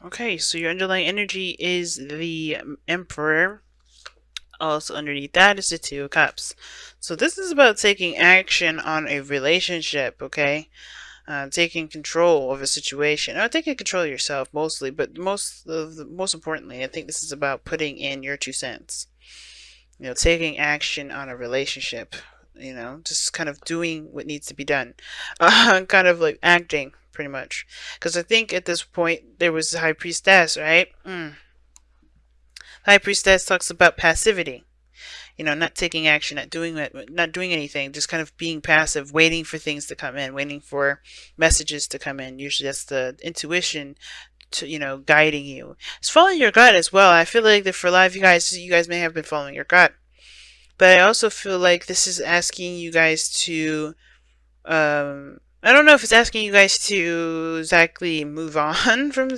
Okay, so your underlying energy is the Emperor. Also underneath that is the Two of Cups. So this is about taking action on a relationship, okay? Taking control of a situation. Taking control of yourself mostly, but most importantly, I think this is about putting in your 2 cents. Taking action on a relationship. Just kind of doing what needs to be done. Kind of like acting, pretty much. Because I think at this point there was the High Priestess, right? High Priestess talks about passivity. Not taking action, not doing anything, just kind of being passive, waiting for things to come in, waiting for messages to come in. Usually that's the intuition to, guiding you. It's following your gut as well. I feel like that for a lot of you guys may have been following your gut. But I also feel like this is asking you guys to, I don't know if it's asking you guys to exactly move on from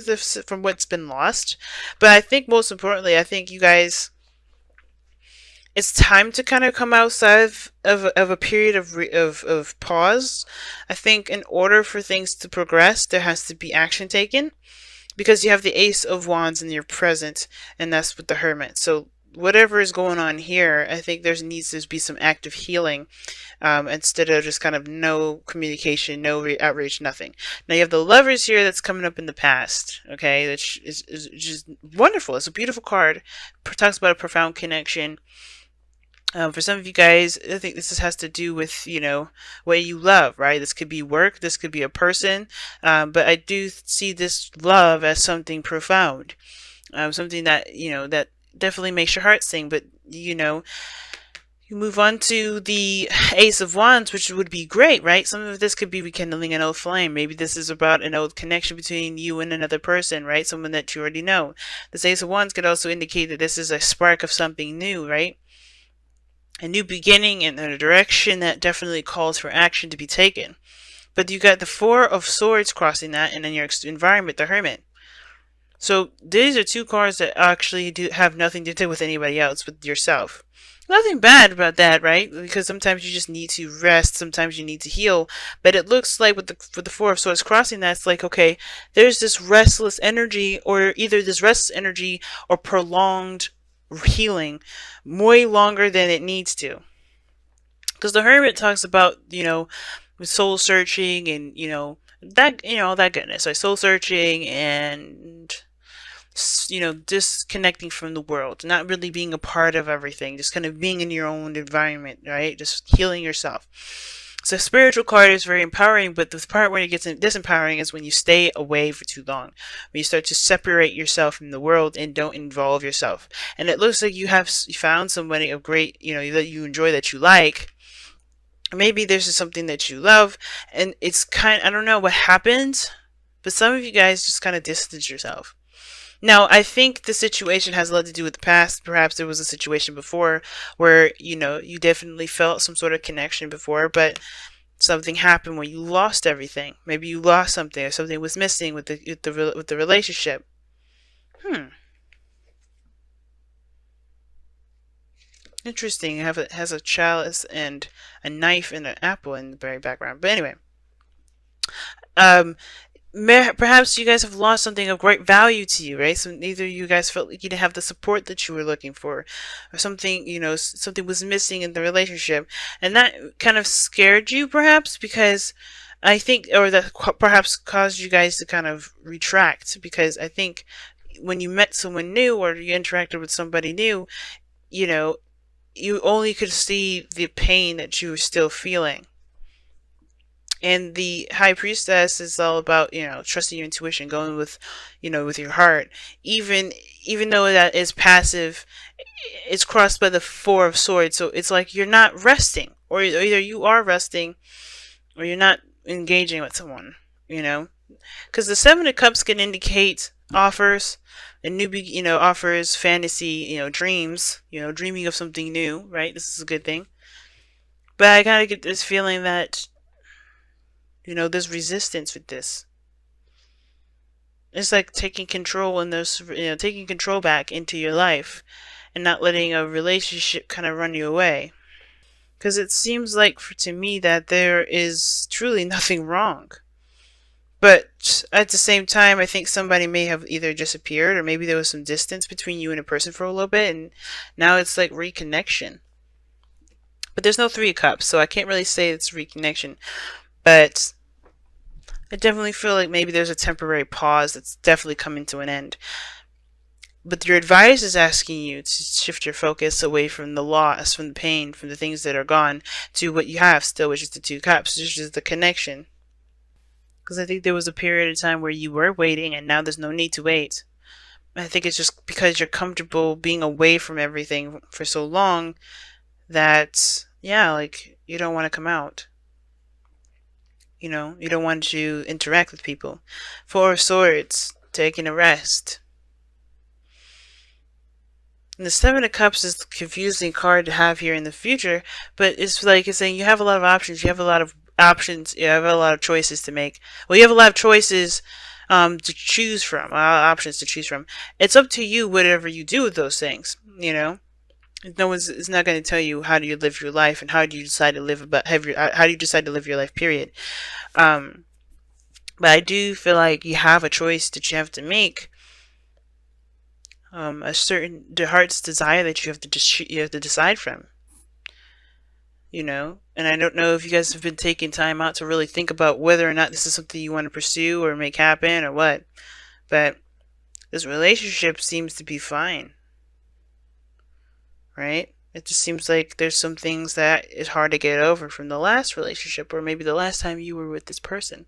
what's been lost, but I think most importantly, I think you guys, it's time to kind of come outside of a period of pause. I think in order for things to progress, there has to be action taken because you have the Ace of Wands in your present, and that's with the Hermit. So whatever is going on here, I think there needs to be some active healing, instead of just kind of no communication, no outreach, nothing. Now you have the Lovers here that's coming up in the past, okay, which is just wonderful. It's a beautiful card. It talks about a profound connection. For some of you guys, I think this has to do with, what you love, right? This could be work, this could be a person, but I do see this love as something profound, something that, that definitely makes your heart sing. But, you move on to the Ace of Wands, which would be great, right? Some of this could be rekindling an old flame. Maybe this is about an old connection between you and another person, right? Someone that you already know. This Ace of Wands could also indicate that this is a spark of something new, right? A new beginning in a direction that definitely calls for action to be taken. But you got the Four of Swords crossing that, and then your environment, the Hermit. So these are two cards that actually do have nothing to do with anybody else but yourself. Nothing bad about that, right? Because sometimes you just need to rest, sometimes you need to heal. But it looks like with the Four of Swords crossing that, it's like, okay, there's this restless energy, or either this restless energy or prolonged healing way longer than it needs to. Because the Hermit talks about, with soul searching and, all that goodness. So soul searching and, disconnecting from the world, not really being a part of everything, just kind of being in your own environment, right? Just healing yourself. So spiritual card is very empowering, but the part where it gets disempowering is when you stay away for too long. When you start to separate yourself from the world and don't involve yourself. And it looks like you found somebody of great, that you enjoy, that you like. Maybe this is something that you love, and it's I don't know what happened, but some of you guys just kind of distance yourself. Now, I think the situation has a lot to do with the past. Perhaps there was a situation before where, you definitely felt some sort of connection before, but something happened where you lost everything. Maybe you lost something, or something was missing with the relationship. Interesting. It has a chalice and a knife and an apple in the very background. But anyway, um, perhaps you guys have lost something of great value to you, right? So either you guys felt like you didn't have the support that you were looking for, or something, something was missing in the relationship, and that kind of scared you, perhaps, because I think, or that perhaps caused you guys to kind of retract, because I think when you met someone new or you interacted with somebody new, you know, you only could see the pain that you were still feeling. And the High Priestess is all about, trusting your intuition, going with, with your heart. Even though that is passive, it's crossed by the Four of Swords. So it's like you're not resting, or either you are resting, or you're not engaging with someone. Because the Seven of Cups can indicate offers, and offers, fantasy, dreams, dreaming of something new, right? This is a good thing. But I kind of get this feeling that, there's resistance with this. It's like taking control in this, taking control back into your life and not letting a relationship kind of run you away. Because it seems like to me that there is truly nothing wrong. But at the same time, I think somebody may have either disappeared or maybe there was some distance between you and a person for a little bit, and now it's like reconnection. But there's no Three of Cups, so I can't really say it's reconnection. But I definitely feel like maybe there's a temporary pause that's definitely coming to an end. But your advice is asking you to shift your focus away from the loss, from the pain, from the things that are gone, to what you have still, which is the Two Cups, which is the connection. Because I think there was a period of time where you were waiting and now there's no need to wait. I think it's just because you're comfortable being away from everything for so long that, yeah, like, you don't want to come out. You know, you don't want to interact with people. Four of Swords, taking a rest. And the Seven of Cups is a confusing card to have here in the future, but it's like it's saying you have a lot of options. You have a lot of options. You have a lot of choices to make. Well, you have a lot of choices to choose from, options to choose from. It's up to you whatever you do with those things. You know, no one's is not going to tell you how do you live your life and how do you decide to live how do you decide to live your life. Period. Um, but I do feel like you have a choice that you have to make. A certain the heart's desire that you have to decide from. You know, and I don't know if you guys have been taking time out to really think about whether or not this is something you want to pursue or make happen or what. But this relationship seems to be fine, right? It just seems like there's some things that is hard to get over from the last relationship or maybe the last time you were with this person.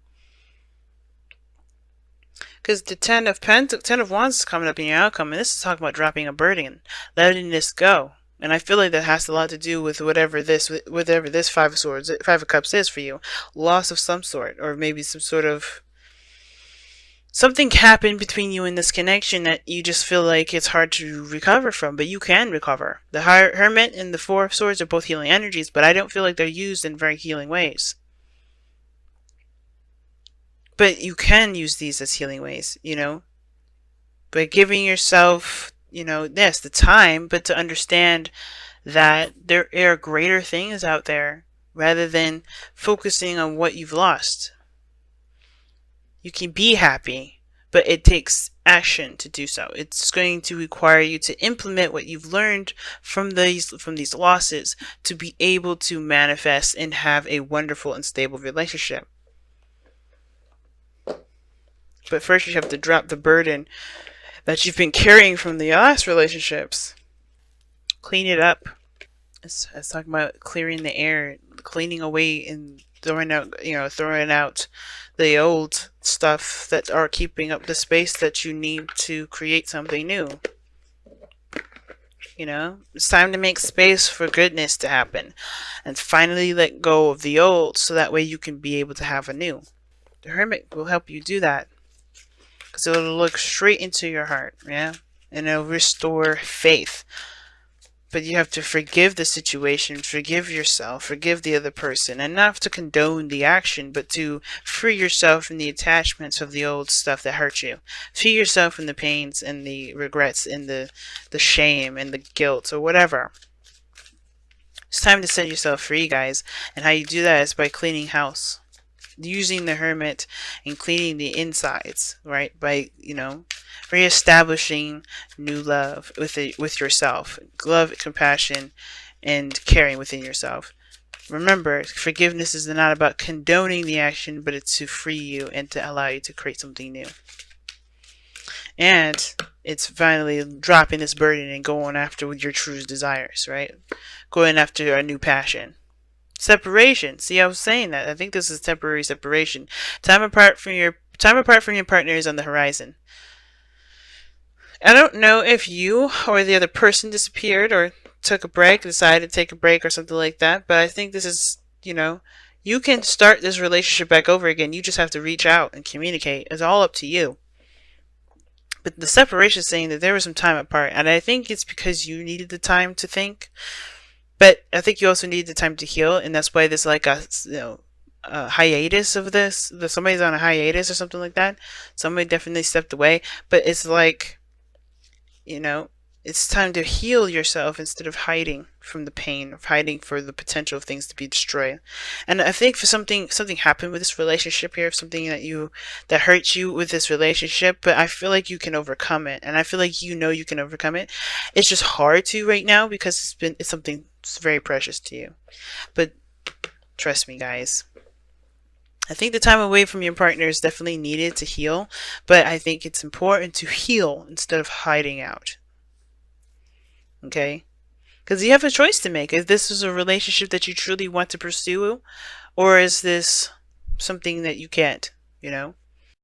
Because the Ten of Wands is coming up in your outcome, and this is talking about dropping a burden and letting this go. And I feel like that has a lot to do with whatever this Five of Swords, Five of Cups is for you. Loss of some sort, or maybe some sort of something happened between you and this connection that you just feel like it's hard to recover from, but you can recover. The Hermit and the Four of Swords are both healing energies, but I don't feel like they're used in very healing ways. But you can use these as healing ways, you know, by giving yourself, you know, yes, the time, but to understand that there are greater things out there rather than focusing on what you've lost. You can be happy, but it takes action to do so. It's going to require you to implement what you've learned from these losses to be able to manifest and have a wonderful and stable relationship. But first you have to drop the burden that you've been carrying from the last relationships. Clean it up. It's talking about clearing the air, cleaning away and throwing out the old stuff that are keeping up the space that you need to create something new. You know, it's time to make space for goodness to happen and finally let go of the old so that way you can be able to have a new. The Hermit will help you do that. Because it'll look straight into your heart, yeah? And it'll restore faith. But you have to forgive the situation, forgive yourself, forgive the other person, and not to condone the action, but to free yourself from the attachments of the old stuff that hurt you. Free yourself from the pains and the regrets and the shame and the guilt or whatever. It's time to set yourself free, guys. And how you do that is by cleaning house. Using the Hermit and cleaning the insides, right? By, you know, reestablishing new love with yourself, love, compassion, and caring within yourself. Remember, forgiveness is not about condoning the action, but it's to free you and to allow you to create something new. And it's finally dropping this burden and going after your true desires, right? Going after a new passion. Separation. See, I was saying that. I think this is temporary separation. Time apart from your partner is on the horizon. I don't know if you or the other person disappeared or took a break, decided to take a break or something like that, but I think this is, you know, you can start this relationship back over again. You just have to reach out and communicate. It's all up to you. But the separation is saying that there was some time apart, and I think it's because you needed the time to think. But I think you also need the time to heal, and that's why there's like a, you know, a hiatus of this. Somebody's on a hiatus or something like that. Somebody definitely stepped away, but it's like, you know, it's time to heal yourself instead of hiding from the pain, of hiding for the potential of things to be destroyed. And I think for something happened with this relationship here, something that hurts you with this relationship, but I feel like you can overcome it, and I feel like you can overcome it. It's just hard to right now because it's something that's very precious to you. But trust me, guys. I think the time away from your partner is definitely needed to heal, but I think it's important to heal instead of hiding out. Okay? Because you have a choice to make. If this is a relationship that you truly want to pursue, or is this something that you can't, you know?